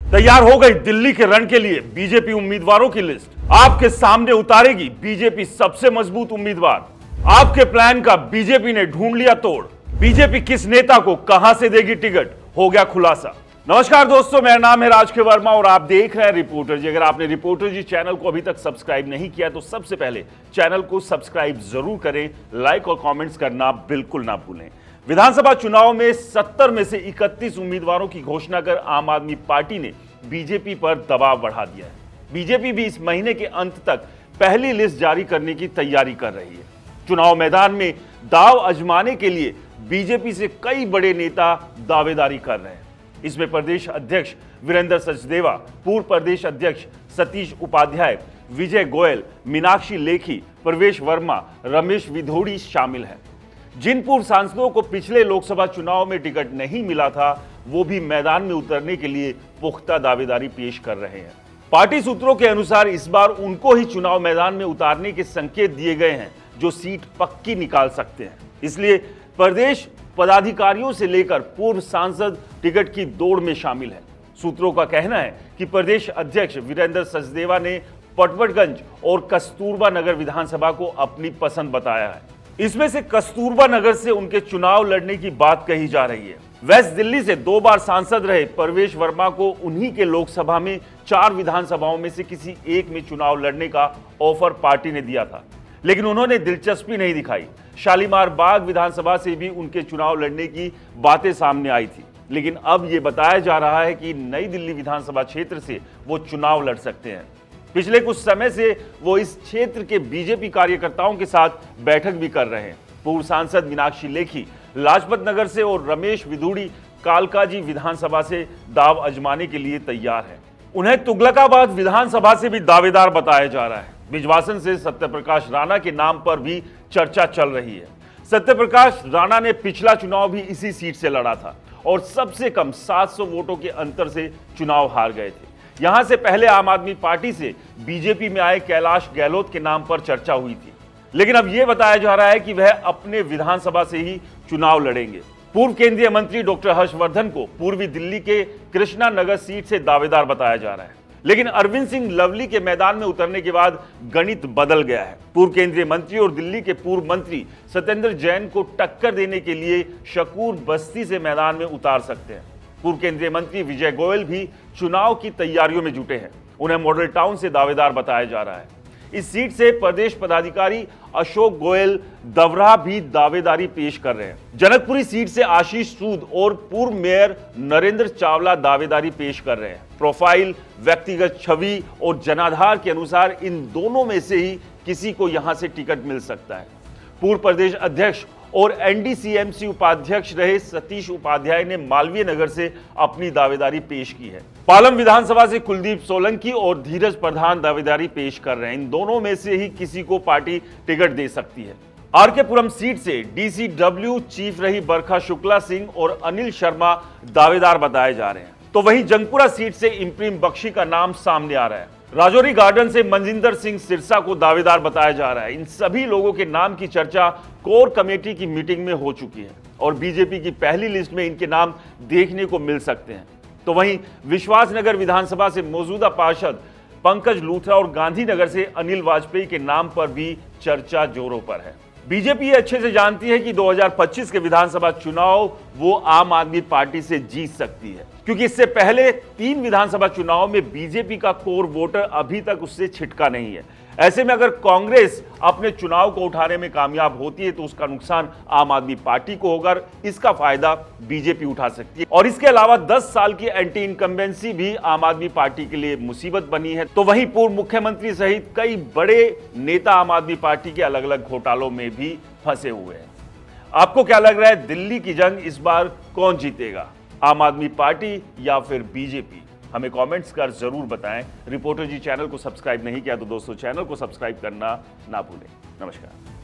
तैयार हो गई दिल्ली के रण के लिए बीजेपी उम्मीदवारों की लिस्ट। आपके सामने उतारेगी बीजेपी सबसे मजबूत उम्मीदवार। आपके प्लान का बीजेपी ने ढूंढ लिया तोड़। बीजेपी किस नेता को कहां से देगी टिकट, हो गया खुलासा। नमस्कार दोस्तों, मेरा नाम है राज के वर्मा और आप देख रहे हैं रिपोर्टर जी। अगर आपने रिपोर्टर जी चैनल को अभी तक सब्सक्राइब नहीं किया तो सबसे पहले चैनल को सब्सक्राइब जरूर करें, लाइक और कमेंट्स करना बिल्कुल ना भूलें। विधानसभा चुनाव में 70 में से 31 उम्मीदवारों की घोषणा कर आम आदमी पार्टी ने बीजेपी पर दबाव बढ़ा दिया है। बीजेपी भी इस महीने के अंत तक पहली लिस्ट जारी करने की तैयारी कर रही है। चुनाव मैदान में दांव आजमाने के लिए बीजेपी से कई बड़े नेता दावेदारी कर रहे हैं। इसमें प्रदेश अध्यक्ष वीरेंद्र सचदेवा, पूर्व प्रदेश अध्यक्ष सतीश उपाध्याय, विजय गोयल, मीनाक्षी लेखी, प्रवेश वर्मा, रमेश विधोड़ी शामिल हैं। जिन पूर्व सांसदों को पिछले लोकसभा चुनाव में टिकट नहीं मिला था वो भी मैदान में उतरने के लिए पुख्ता दावेदारी पेश कर रहे हैं। पार्टी सूत्रों के अनुसार इस बार उनको ही चुनाव मैदान में उतारने के संकेत दिए गए हैं जो सीट पक्की निकाल सकते हैं। इसलिए प्रदेश पदाधिकारियों से लेकर पूर्व सांसद टिकट की दौड़ में शामिल हैं। सूत्रों का कहना है कि प्रदेश अध्यक्ष वीरेंद्र सचदेवा ने पटवर्धनगंज और कस्तूरबा नगर विधानसभा को अपनी पसंद बताया है। इसमें से कस्तूरबा नगर से उनके चुनाव लड़ने की बात कही जा रही है। वेस्ट दिल्ली से 2 बार सांसद रहे प्रवेश वर्मा को उन्हीं के लोकसभा में 4 विधानसभाओं में से किसी एक में चुनाव लड़ने का ऑफर पार्टी ने दिया था, लेकिन उन्होंने दिलचस्पी नहीं दिखाई। शालीमार बाग विधानसभा से भी उनके चुनाव लड़ने की बातें सामने आई थी, लेकिन अब यह बताया जा रहा है कि नई दिल्ली विधानसभा क्षेत्र से वो चुनाव लड़ सकते हैं। पिछले कुछ समय से वो इस क्षेत्र के बीजेपी कार्यकर्ताओं के साथ बैठक भी कर रहे हैं। पूर्व सांसद मीनाक्षी लेखी लाजपत नगर से और रमेश विधोड़ी कालकाजी विधानसभा से दाव आजमाने के लिए तैयार है। उन्हें तुगलकाबाद विधानसभा से भी दावेदार बताया जा रहा है। बिजवासन से सत्यप्रकाश राणा के नाम पर भी चर्चा चल रही है। सत्यप्रकाश राणा ने पिछला चुनाव भी इसी सीट से लड़ा था और सबसे कम 700 वोटों के अंतर से चुनाव हार गए थे। यहां से पहले आम आदमी पार्टी से बीजेपी में आए कैलाश गहलोत के नाम पर चर्चा हुई थी, लेकिन अब यह बताया जा रहा है कि वह अपने विधानसभा से ही चुनाव लड़ेंगे। पूर्व केंद्रीय मंत्री डॉक्टर हर्षवर्धन को पूर्वी दिल्ली के कृष्णा नगर सीट से दावेदार बताया जा रहा है, लेकिन अरविंद सिंह लवली के मैदान में उतरने के बाद गणित बदल गया है। पूर्व केंद्रीय मंत्री और दिल्ली के पूर्व मंत्री सत्येंद्र जैन को टक्कर देने के लिए शकूर बस्ती से मैदान में उतार सकते हैं। पूर्व केंद्रीय मंत्री विजय गोयल भी चुनाव की तैयारियों में जुटे हैं। उन्हें मॉडल टाउन से दावेदार बताया जा रहा है। इस सीट से प्रदेश पदाधिकारी अशोक गोयल दवरा भी दावेदारी पेश कर रहे हैं। जनकपुरी सीट से आशीष सूद और पूर्व मेयर नरेंद्र चावला दावेदारी पेश कर रहे हैं। प्रोफाइल, व्यक्तिगत छवि और जनाधार के अनुसार इन दोनों में से ही किसी को यहां से टिकट मिल सकता है। पूर्व प्रदेश अध्यक्ष और एनडीसीएमसी उपाध्यक्ष रहे सतीश उपाध्याय ने मालवीय नगर से अपनी दावेदारी पेश की है। पालम विधानसभा से कुलदीप सोलंकी और धीरज प्रधान दावेदारी पेश कर रहे हैं। इन दोनों में से ही किसी को पार्टी टिकट दे सकती है। आरकेपुरम सीट से डीसीडब्ल्यू चीफ रही बरखा शुक्ला सिंह और अनिल शर्मा दावेदार बताए जा रहे हैं। तो वहीं जंगपुरा सीट से इम्प्रीम बख्शी का नाम सामने आ रहा है। राजौरी गार्डन से मनजिंदर सिंह सिरसा को दावेदार बताया जा रहा है। इन सभी लोगों के नाम की चर्चा कोर कमेटी की मीटिंग में हो चुकी है और बीजेपी की पहली लिस्ट में इनके नाम देखने को मिल सकते हैं। तो वहीं विश्वासनगर विधानसभा से मौजूदा पार्षद पंकज लूथरा और गांधीनगर से अनिल वाजपेयी के नाम पर भी चर्चा जोरों पर है। बीजेपी अच्छे से जानती है कि 2025 के विधानसभा चुनाव वो आम आदमी पार्टी से जीत सकती है, क्योंकि इससे पहले 3 विधानसभा चुनाव में बीजेपी का कोर वोटर अभी तक उससे छिटका नहीं है। ऐसे में अगर कांग्रेस अपने चुनाव को उठाने में कामयाब होती है तो उसका नुकसान आम आदमी पार्टी को होगा, इसका फायदा बीजेपी उठा सकती है। और इसके अलावा 10 साल की एंटी इनकम्बेंसी भी आम आदमी पार्टी के लिए मुसीबत बनी है। तो वहीं पूर्व मुख्यमंत्री सहित कई बड़े नेता आम आदमी पार्टी के अलग अलग घोटालों में भी फंसे हुए हैं। आपको क्या लग रहा है, दिल्ली की जंग इस बार कौन जीतेगा, आम आदमी पार्टी या फिर बीजेपी? हमें कमेंट्स कर जरूर बताएं। रिपोर्टर जी चैनल को सब्सक्राइब नहीं किया तो दोस्तों चैनल को सब्सक्राइब करना ना भूलें। नमस्कार।